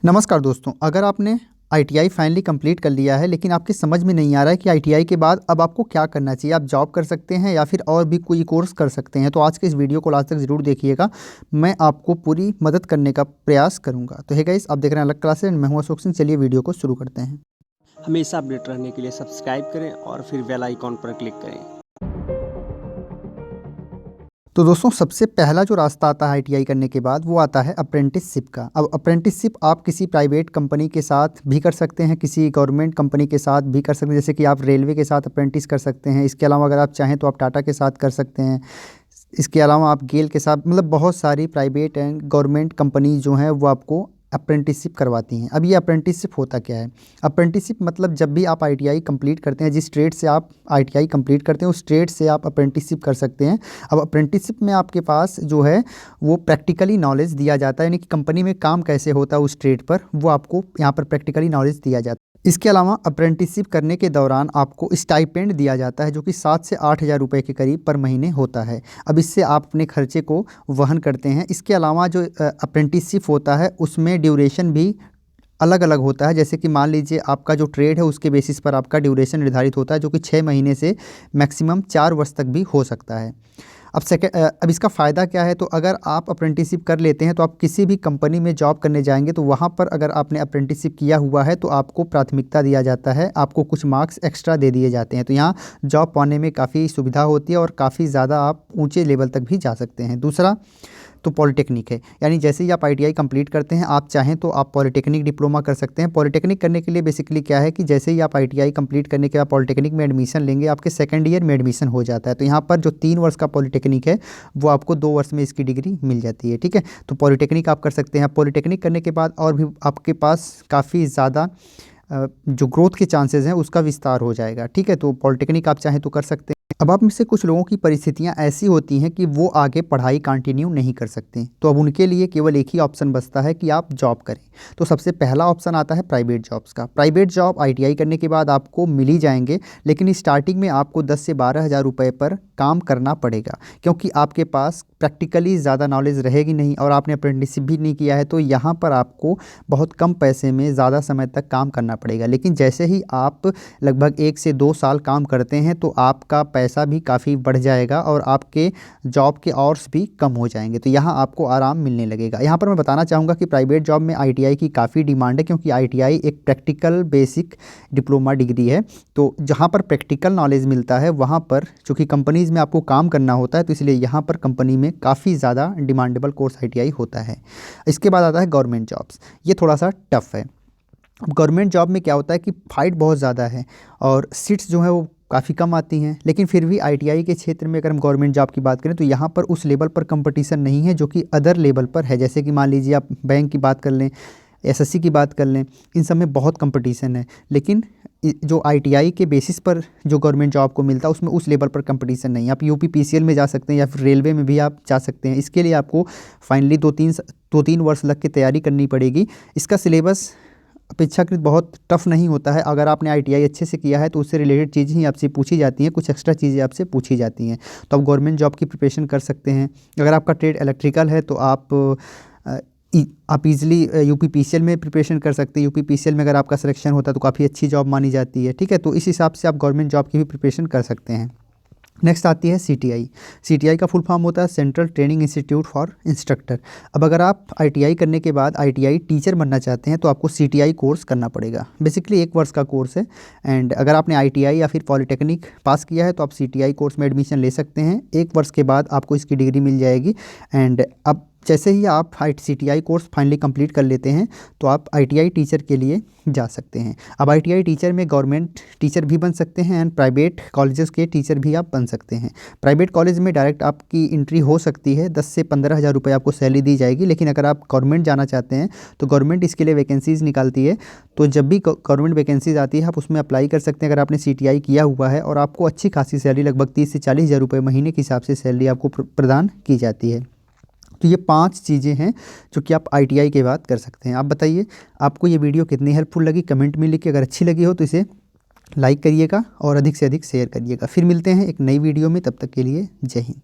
नमस्कार दोस्तों, अगर आपने आईटीआई फाइनली कंप्लीट कर लिया है लेकिन आपकी समझ में नहीं आ रहा है कि आईटीआई के बाद अब आपको क्या करना चाहिए, आप जॉब कर सकते हैं या फिर और भी कोई कोर्स कर सकते हैं, तो आज के इस वीडियो को लास्ट तक ज़रूर देखिएगा। मैं आपको पूरी मदद करने का प्रयास करूंगा। तो हे गाइस, आप देख रहे हैं अलग क्लासेस एंड मैं हूं अशोक सिंह। चलिए वीडियो को शुरू करते हैं। हमेशा अपडेट रहने के लिए सब्सक्राइब करें और फिर बेल आइकॉन पर क्लिक करें। तो दोस्तों, सबसे पहला जो रास्ता आता है आईटीआई करने के बाद वो आता है अप्रेंटिसशिप का। अब अप्रेंटिसशिप आप किसी प्राइवेट कंपनी के साथ भी कर सकते हैं, किसी गवर्नमेंट कंपनी के साथ भी कर सकते हैं। जैसे कि आप रेलवे के साथ अप्रेंटिस कर सकते हैं। इसके अलावा अगर आप चाहें तो आप टाटा के साथ कर सकते हैं। इसके अलावा आप गेल के साथ, मतलब बहुत सारी प्राइवेट एंड गवर्नमेंट कंपनी जो हैं वो आपको अप्रेंटिसशिप करवाती हैं। अब ये अप्रेंटिसशिप होता क्या है? अप्रेंटिसशिप मतलब जब भी आप आईटीआई कंप्लीट करते हैं, जिस ट्रेड से आप आईटीआई कंप्लीट करते हैं उस ट्रेड से आप अप्रेंटिसशिप कर सकते हैं। अब अप्रेंटिसशिप में आपके पास जो है वो प्रैक्टिकली नॉलेज दिया जाता है, यानी कि कंपनी में काम कैसे होता है उस ट्रेड पर, वो आपको यहाँ पर प्रैक्टिकली नॉलेज दिया जाता है। इसके अलावा अप्रेंटिसशिप करने के दौरान आपको स्टाइपेंड दिया जाता है, जो कि 7 से 8 हज़ार रुपये के करीब पर महीने होता है। अब इससे आप अपने खर्चे को वहन करते हैं। इसके अलावा जो अप्रेंटिसशिप होता है उसमें ड्यूरेशन भी अलग अलग होता है। जैसे कि मान लीजिए आपका जो ट्रेड है उसके बेसिस पर आपका ड्यूरेशन निर्धारित होता है, जो कि 6 महीने से मैक्सिमम 4 वर्ष तक भी हो सकता है। अब इसका फ़ायदा क्या है? तो अगर आप अप्रेंटिसशिप कर लेते हैं तो आप किसी भी कंपनी में जॉब करने जाएंगे तो वहाँ पर अगर आपने अप्रेंटिसशिप किया हुआ है तो आपको प्राथमिकता दिया जाता है, आपको कुछ मार्क्स एक्स्ट्रा दे दिए जाते हैं। तो यहाँ जॉब पाने में काफ़ी सुविधा होती है और काफ़ी ज़्यादा आप ऊंचे लेवल तक भी जा सकते हैं। दूसरा तो पॉलिटेक्निक है, यानी जैसे ही आप आईटीआई कंप्लीट करते हैं, आप चाहें तो आप पॉलिटेक्निक डिप्लोमा कर सकते हैं। पॉलिटेक्निक करने के लिए बेसिकली क्या है कि जैसे ही आप आईटीआई कंप्लीट करने के बाद पॉलिटेक्निक में एडमिशन लेंगे, आपके सेकंड ईयर में एडमिशन हो जाता है। तो यहाँ पर जो 3 वर्ष का पॉलिटेक्निक है वो आपको 2 वर्ष में इसकी डिग्री मिल जाती है। ठीक है, तो पॉलिटेक्निक आप कर सकते हैं। पॉलिटेक्निक करने के बाद और भी आपके पास काफ़ी ज़्यादा जो ग्रोथ के चांसेस हैं उसका विस्तार हो जाएगा। ठीक है, तो पॉलिटेक्निक आप चाहें तो कर सकते हैं। अब आप में से कुछ लोगों की परिस्थितियां ऐसी होती हैं कि वो आगे पढ़ाई कंटिन्यू नहीं कर सकते, तो अब उनके लिए केवल एक ही ऑप्शन बचता है कि आप जॉब करें। तो सबसे पहला ऑप्शन आता है प्राइवेट जॉब्स का। प्राइवेट जॉब आईटीआई करने के बाद आपको मिल ही जाएंगे, लेकिन स्टार्टिंग में आपको 10 से 12 हज़ार रुपये पर काम करना पड़ेगा, क्योंकि आपके पास प्रैक्टिकली ज़्यादा नॉलेज रहेगी नहीं और आपने अप्रेंटिसशिप भी नहीं किया है। तो यहाँ पर आपको बहुत कम पैसे में ज़्यादा समय तक काम करना पड़ेगा। लेकिन जैसे ही आप लगभग 1 से 2 साल काम करते हैं तो आपका पैसा भी काफ़ी बढ़ जाएगा और आपके जॉब के आवर्स भी कम हो जाएंगे। तो यहाँ आपको आराम मिलने लगेगा। यहाँ पर मैं बताना चाहूँगा कि प्राइवेट जॉब में आईटीआई की काफ़ी डिमांड है, क्योंकि आईटीआई एक प्रैक्टिकल बेसिक डिप्लोमा डिग्री है। तो जहाँ पर प्रैक्टिकल नॉलेज मिलता है वहाँ पर, चूँकि कंपनीज़ में आपको काम करना होता है, तो इसलिए यहाँ पर कंपनी में काफ़ी ज़्यादा डिमांडेबल कोर्स आईटीआई होता है। इसके बाद आता है गवर्नमेंट जॉब्स। ये थोड़ा सा टफ है। अब गवर्नमेंट जॉब में क्या होता है कि फ़ाइट बहुत ज़्यादा है और सीट्स जो हैं वो काफ़ी कम आती हैं। लेकिन फिर भी आईटीआई के क्षेत्र में अगर हम गवर्नमेंट जॉब की बात करें तो यहाँ पर उस लेवल पर कंपटीशन नहीं है जो कि अदर लेवल पर है। जैसे कि मान लीजिए आप बैंक की बात कर लें, एसएससी की बात कर लें, इन सब में बहुत कंपटीशन है। लेकिन जो आईटीआई के बेसिस पर जो गवर्नमेंट जॉब को मिलता है उसमें उस लेवल पर कंपटीशन नहीं है। आप यूपीपीसीएल में जा सकते हैं या फिर रेलवे में भी आप जा सकते हैं। इसके लिए आपको फाइनली 2-3 वर्ष लग के तैयारी करनी पड़ेगी। इसका सिलेबस अपेक्षाकृत बहुत टफ नहीं होता है। अगर आपने आईटीआई अच्छे से किया है तो उससे रिलेटेड चीज़ें ही आपसे पूछी जाती हैं, कुछ एक्स्ट्रा चीज़ें आपसे पूछी जाती हैं। तो आप गवर्नमेंट जॉब की प्रिपरेशन कर सकते हैं। अगर आपका ट्रेड इलेक्ट्रिकल है तो आप इजीली यूपीपीसीएल में प्रिपरेशन कर सकते हैं। यूपीपीसीएल में अगर आपका सिलेक्शन होता है तो काफ़ी अच्छी जॉब मानी जाती है। ठीक है, तो इस हिसाब से आप गवर्नमेंट जॉब की भी प्रिपरेशन कर सकते हैं। नेक्स्ट आती है सीटीआई। सीटीआई का फुल फॉर्म होता है central training institute for instructor. अब अगर आप आईटीआई करने के बाद आईटीआई टीचर बनना चाहते हैं तो आपको सीटीआई कोर्स करना पड़ेगा। बेसिकली 1 वर्ष का कोर्स है। एंड अगर आपने आईटीआई या फिर पॉलिटेक्निक पास किया है तो आप सीटीआई कोर्स में एडमिशन ले सकते हैं। 1 वर्ष के बाद आपको इसकी डिग्री मिल जाएगी। एंड अब जैसे ही आप सीटीआई कोर्स फाइनली कंप्लीट कर लेते हैं तो आप आईटीआई टीचर के लिए जा सकते हैं। अब आईटीआई टीचर में गवर्नमेंट टीचर भी बन सकते हैं एंड प्राइवेट कॉलेजेस के टीचर भी आप बन सकते हैं। प्राइवेट कॉलेज में डायरेक्ट आपकी एंट्री हो सकती है, 10 से 15 हज़ार रुपये आपको सैलरी दी जाएगी। लेकिन अगर आप गवर्नमेंट जाना चाहते हैं तो गवर्नमेंट इसके लिए वैकेंसीज़ निकालती है। तो जब भी गवर्नमेंट वैकेंसीज आती है आप उसमें अप्लाई कर सकते हैं अगर आपने सीटीआई किया हुआ है, और आपको अच्छी खासी सैलरी, लगभग 30 से 40 हज़ार रुपये महीने के हिसाब से सैलरी आपको प्रदान की जाती है। तो ये 5 चीज़ें हैं जो कि आप आईटीआई के बाद कर सकते हैं। आप बताइए आपको ये वीडियो कितनी हेल्पफुल लगी, कमेंट में लिखिए। अगर अच्छी लगी हो तो इसे लाइक करिएगा और अधिक से अधिक शेयर करिएगा। फिर मिलते हैं एक नई वीडियो में, तब तक के लिए जय हिंद।